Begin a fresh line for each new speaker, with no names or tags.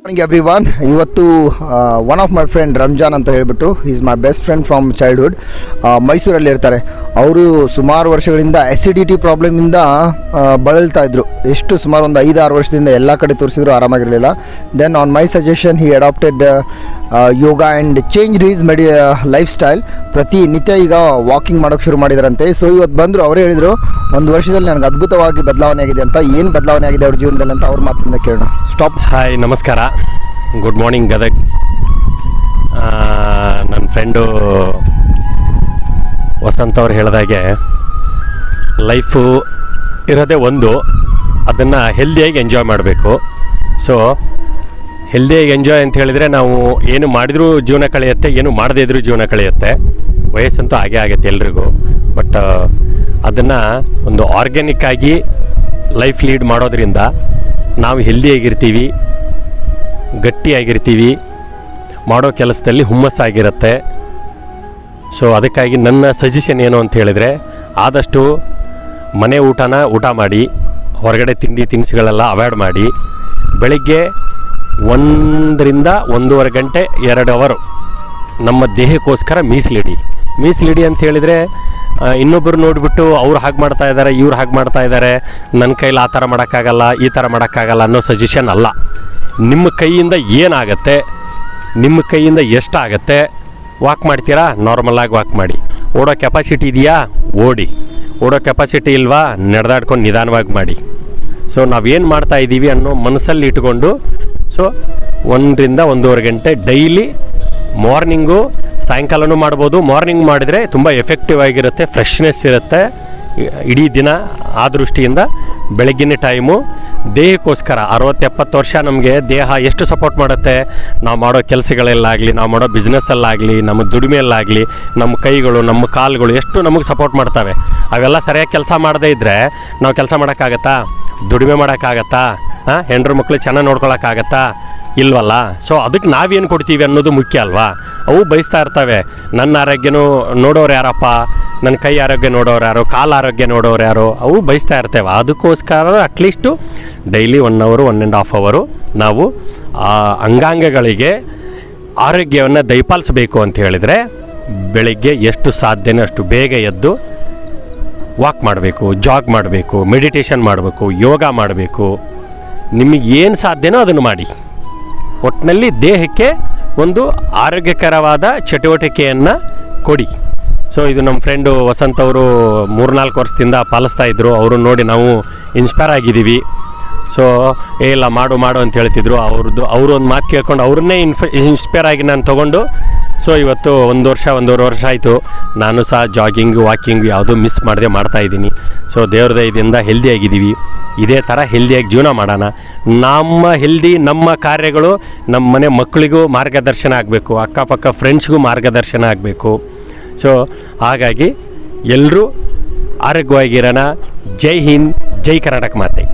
Morning everyone. ಇವತ್ತು one of my friend Ramzan ಅಂತ ಹೇಳ್ಬಿಟ್ಟು is my best friend from childhood. ಮೈಸೂರಲ್ಲಿ ಇರ್ತಾರೆ. ಅವರು ಸುಮಾರು ವರ್ಷಗಳಿಂದ ಆ್ಯಸಿಡಿಟಿ ಪ್ರಾಬ್ಲಮಿಂದ ಬಳಲ್ತಾ ಇದ್ರು. ಸುಮಾರು ಒಂದು 5-6 ವರ್ಷದಿಂದ ಎಲ್ಲ ಕಡೆ ತೋರಿಸಿದ್ರು, ಆರಾಮಾಗಿರಲಿಲ್ಲ. Then on my suggestion he adopted yoga and change his lifestyle. ಪ್ರತಿನಿತ್ಯ ಈಗ ವಾಕಿಂಗ್ ಮಾಡೋಕ್ಕೆ ಶುರು ಮಾಡಿದಾರಂತೆ. ಸೊ ಇವತ್ತು ಬಂದರು, ಅವರೇ ಹೇಳಿದರು 1 ವರ್ಷದಲ್ಲಿ ನನಗೆ ಅದ್ಭುತವಾಗಿ ಬದಲಾವಣೆ ಆಗಿದೆ ಅಂತ. ಏನು ಬದಲಾವಣೆ ಆಗಿದೆ ಅವ್ರ ಜೀವನದಲ್ಲಿ ಅಂತ ಅವ್ರ ಮಾತಿಂದ ಕೇಳೋಣ. ಸ್ಟಾಪ್.
ಹಾಯ್, ನಮಸ್ಕಾರ. Good morning Gadag. ನನ್ನ ಫ್ರೆಂಡು ವಸಂತ್ ಅವ್ರು ಹೇಳಿದಾಗೆ ಲೈಫು ಇರೋದೇ ಒಂದು, ಅದನ್ನು ಹೆಲ್ದಿಯಾಗಿ ಎಂಜಾಯ್ ಮಾಡಬೇಕು. ಸೊ ಹೆಲ್ದಿಯಾಗಿ ಎಂಜಾಯ್ ಅಂತ ಹೇಳಿದರೆ ನಾವು ಏನು ಮಾಡಿದರೂ ಜೀವನ ಕಳೆಯುತ್ತೆ, ಏನು ಮಾಡದೇ ಇದ್ರೂ ಜೀವನ ಕಳೆಯುತ್ತೆ. ವಯಸ್ಸಂತೂ ಹಾಗೇ ಆಗುತ್ತೆ ಎಲ್ರಿಗೂ. ಬಟ್ ಅದನ್ನು ಒಂದು ಆರ್ಗ್ಯಾನಿಕ್ಕಾಗಿ ಲೈಫ್ ಲೀಡ್ ಮಾಡೋದ್ರಿಂದ ನಾವು ಹೆಲ್ದಿಯಾಗಿರ್ತೀವಿ, ಗಟ್ಟಿಯಾಗಿರ್ತೀವಿ, ಮಾಡೋ ಕೆಲಸದಲ್ಲಿ ಹುಮ್ಮಸ್ಸಾಗಿರುತ್ತೆ. ಸೊ ಅದಕ್ಕಾಗಿ ನನ್ನ ಸಜೆಷನ್ ಏನು ಅಂತ ಹೇಳಿದರೆ, ಆದಷ್ಟು ಮನೆ ಊಟ ಮಾಡಿ, ಹೊರಗಡೆ ತಿನಿಸುಗಳೆಲ್ಲ ಅವಾಯ್ಡ್ ಮಾಡಿ. ಬೆಳಿಗ್ಗೆ 1 ರಿಂದ 1.5 ಗಂಟೆ 2 ಅವರ್ ನಮ್ಮ ದೇಹಕ್ಕೋಸ್ಕರ ಮೀಸಲಿಡಿ ಅಂತ ಹೇಳಿದರೆ, ಇನ್ನೊಬ್ಬರು ನೋಡಿಬಿಟ್ಟು ಅವ್ರು ಹಾಗೆ ಮಾಡ್ತಾ ಇದ್ದಾರೆ, ಇವ್ರು ಹಾಗೆ ಮಾಡ್ತಾ ಇದ್ದಾರೆ, ನನ್ನ ಕೈಲಿ ಆ ಥರ ಮಾಡೋಕ್ಕಾಗಲ್ಲ, ಈ ಥರ ಮಾಡೋಕ್ಕಾಗಲ್ಲ ಅನ್ನೋ ಸಜೆಷನ್ ಅಲ್ಲ. ನಿಮ್ಮ ಕೈಯಿಂದ ಏನಾಗತ್ತೆ, ನಿಮ್ಮ ಕೈಯಿಂದ ಎಷ್ಟಾಗತ್ತೆ, ವಾಕ್ ಮಾಡ್ತೀರಾ, ನಾರ್ಮಲಾಗಿ ವಾಕ್ ಮಾಡಿ. ಓಡೋ ಕೆಪಾಸಿಟಿ ಇದೆಯಾ, ಓಡೋ ಕೆಪಾಸಿಟಿ ಇಲ್ವಾ, ನಡೆದಾಡ್ಕೊಂಡು ನಿಧಾನವಾಗಿ ಮಾಡಿ. ಸೊ ನಾವೇನು ಮಾಡ್ತಾ ಇದ್ದೀವಿ ಅನ್ನೋ ಮನಸ್ಸಲ್ಲಿ ಇಟ್ಕೊಂಡು, ಸೊ 1 ರಿಂದ 1.5 ಗಂಟೆ ಡೈಲಿ, ಮಾರ್ನಿಂಗು ಸಾಯಂಕಾಲನೂ ಮಾಡ್ಬೋದು. ಮಾರ್ನಿಂಗ್ ಮಾಡಿದರೆ ತುಂಬ ಎಫೆಕ್ಟಿವ್ ಆಗಿರುತ್ತೆ, ಫ್ರೆಶ್ನೆಸ್ ಇರುತ್ತೆ ಇಡೀ ದಿನ. ಆ ದೃಷ್ಟಿಯಿಂದ ಬೆಳಗ್ಗಿನ ಟೈಮು ದೇಹಕ್ಕೋಸ್ಕರ 60-70 ವರ್ಷ ನಮಗೆ ದೇಹ ಎಷ್ಟು ಸಪೋರ್ಟ್ ಮಾಡುತ್ತೆ. ನಾವು ಮಾಡೋ ಕೆಲಸಗಳಲ್ಲಾಗಲಿ, ನಾವು ಮಾಡೋ ಬಿಸ್ನೆಸ್ಸಲ್ಲಾಗಲಿ, ನಮ್ಮ ದುಡಿಮೆಯಲ್ಲಾಗಲಿ, ನಮ್ಮ ಕೈಗಳು, ನಮ್ಮ ಕಾಲುಗಳು ಎಷ್ಟು ನಮಗೆ ಸಪೋರ್ಟ್ ಮಾಡ್ತವೆ. ಅವೆಲ್ಲ ಸರಿಯಾಗಿ ಕೆಲಸ ಮಾಡದೇ ಇದ್ದರೆ ನಾವು ಕೆಲಸ ಮಾಡೋಕ್ಕಾಗತ್ತಾ, ದುಡಿಮೆ ಮಾಡೋಕ್ಕಾಗತ್ತಾ, ಹೆಂಡ್ರ ಮಕ್ಕಳು ಚೆನ್ನಾಗಿ ನೋಡ್ಕೊಳಕ್ಕಾಗತ್ತಾ, ಇಲ್ವಲ್ಲ. ಸೊ ಅದಕ್ಕೆ ನಾವೇನು ಕೊಡ್ತೀವಿ ಅನ್ನೋದು ಮುಖ್ಯ ಅಲ್ವಾ. ಅವು ಬಯಸ್ತಾ ಇರ್ತವೆ, ನನ್ನ ಆರೋಗ್ಯನೂ ನೋಡೋರು ಯಾರಪ್ಪ, ನನ್ನ ಕೈ ಆರೋಗ್ಯ ನೋಡೋರು ಯಾರು, ಕಾಲು ಆರೋಗ್ಯ ನೋಡೋರು ಯಾರು, ಅವು ಬಯಸ್ತಾ ಇರ್ತೇವೆ. ಅದಕ್ಕೋಸ್ಕರ ಅಟ್ಲೀಸ್ಟು ಡೈಲಿ 1 ಅವರ್ 1.5 ಅವರ್ ನಾವು ಆ ಅಂಗಾಂಗಗಳಿಗೆ ಆರೋಗ್ಯವನ್ನು ದಯಪಾಲಿಸಬೇಕು ಅಂತ ಹೇಳಿದರೆ, ಬೆಳಗ್ಗೆ ಎಷ್ಟು ಸಾಧ್ಯನೋ ಅಷ್ಟು ಬೇಗ ಎದ್ದು ವಾಕ್ ಮಾಡಬೇಕು, ಜಾಗ್ ಮಾಡಬೇಕು, ಮೆಡಿಟೇಷನ್ ಮಾಡಬೇಕು, ಯೋಗ ಮಾಡಬೇಕು. ನಿಮಗೆ ಏನು ಸಾಧ್ಯನೋ ಅದನ್ನು ಮಾಡಿ. ಒಟ್ಟಿನಲ್ಲಿ ದೇಹಕ್ಕೆ ಒಂದು ಆರೋಗ್ಯಕರವಾದ ಚಟುವಟಿಕೆಯನ್ನು ಕೊಡಿ. ಸೊ ಇದು ನಮ್ಮ ಫ್ರೆಂಡು ವಸಂತ್ ಅವರು 3-4 ವರ್ಷದಿಂದ ಪಾಲಿಸ್ತಾ ಇದ್ದರು. ಅವರು ನೋಡಿ ನಾವು ಇನ್ಸ್ಪೈರ್ ಆಗಿದ್ದೀವಿ. ಸೊ ಇಲ್ಲ ಮಾಡು ಅಂತ ಹೇಳ್ತಿದ್ರು. ಅವರು ಒಂದು ಮಾತು ಕೇಳ್ಕೊಂಡು ಅವ್ರನ್ನೇ ಇನ್ಸ್ಪೈರ್ ಆಗಿ ನಾನು ತೊಗೊಂಡು, ಸೊ ಇವತ್ತು 1-1.5 ವರ್ಷ ಆಯಿತು ನಾನು ಸಹ ಜಾಗಿಂಗು, ವಾಕಿಂಗು ಯಾವುದೂ ಮಿಸ್ ಮಾಡದೆ ಮಾಡ್ತಾಯಿದ್ದೀನಿ. ಸೊ ದೇವ್ರ ದಯದಿಂದ ಹೆಲ್ದಿಯಾಗಿದ್ದೀವಿ. ಇದೇ ಥರ ಹೆಲ್ದಿಯಾಗಿ ಜೀವನ ಮಾಡೋಣ. ನಮ್ಮ ಕಾರ್ಯಗಳು ನಮ್ಮ ಮನೆ ಮಕ್ಕಳಿಗೂ ಮಾರ್ಗದರ್ಶನ ಆಗಬೇಕು, ಅಕ್ಕಪಕ್ಕ ಫ್ರೆಂಡ್ಸ್ಗೂ ಮಾರ್ಗದರ್ಶನ ಆಗಬೇಕು. ಸೊ ಹಾಗಾಗಿ ಎಲ್ಲರೂ ಆರೋಗ್ಯವಾಗಿರೋಣ. ಜೈ ಹಿಂದ್, ಜೈ ಕರ್ನಾಟಕ ಮಾತೆ.